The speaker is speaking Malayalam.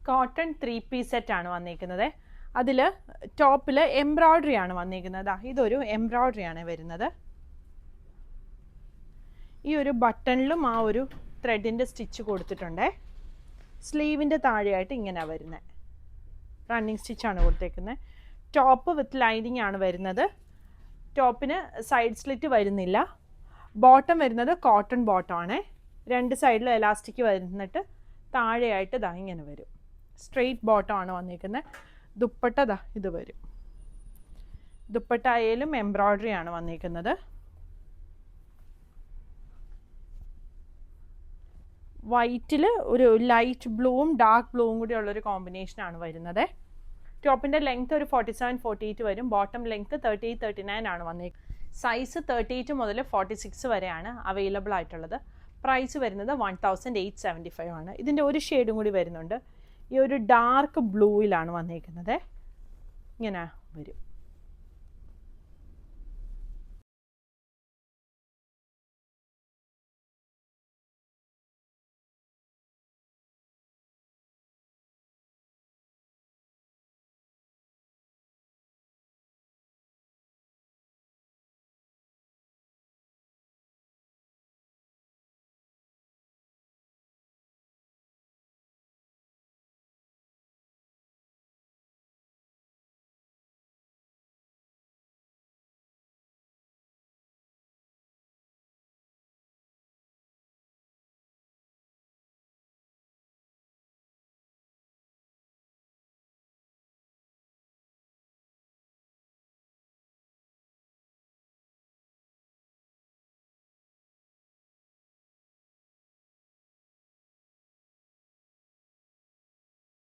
കോട്ടൺ 3-piece സെറ്റാണ് വന്നിരിക്കുന്നത്. അതിൽ ടോപ്പിൽ എംബ്രോയ്ഡറി ആണ് വന്നിരിക്കുന്നത്. ഇതൊരു എംബ്രോയ്ഡറി ആണ് വരുന്നത്. ഈ ഒരു ബട്ടണിലും ആ ഒരു ത്രെഡിൻ്റെ സ്റ്റിച്ച് കൊടുത്തിട്ടുണ്ട്. സ്ലീവിൻ്റെ താഴെയായിട്ട് ഇങ്ങനെ വരുന്നത് റണ്ണിങ് സ്റ്റിച്ചാണ് കൊടുത്തേക്കുന്നത്. ടോപ്പ് വിത്ത് ലൈനിങ് ആണ് വരുന്നത്. ടോപ്പിന് സൈഡ് സ്ലിറ്റ് വരുന്നില്ല. ബോട്ടം വരുന്നത് കോട്ടൺ ബോട്ടം ആണ്. രണ്ട് സൈഡിലും എലാസ്റ്റിക് വന്നിട്ട് താഴെയായിട്ട് ഇങ്ങനെ വരും. സ്ട്രെയിറ്റ് ബോട്ടം ആണ് വന്നിരിക്കുന്നത്. ദുപ്പട്ട ഇത് വരും. ദുപ്പട്ടയിലും എംബ്രോയ്ഡറി ആണ് വന്നിരിക്കുന്നത്. വൈറ്റിൽ ഒരു ലൈറ്റ് ബ്ലൂവും ഡാർക്ക് ബ്ലൂവും കൂടി ഉള്ളൊരു കോമ്പിനേഷനാണ് വരുന്നത്. ടോപ്പിൻ്റെ ലെങ്ത് ഒരു 47-48 വരും. ബോട്ടം ലെങ്ത് 38-39 ആണ് വന്നിരിക്കുന്നത്. സൈസ് 38 മുതൽ 46 വരെയാണ് അവൈലബിൾ ആയിട്ടുള്ളത്. പ്രൈസ് വരുന്നത് 1875 ആണ്. ഇതിൻ്റെ ഒരു ഷെയ്ഡും കൂടി വരുന്നുണ്ട്. ഈ ഒരു ഡാർക്ക് ബ്ലൂയിലാണ് വന്നിരിക്കുന്നത്. ഇങ്ങനെ വരും.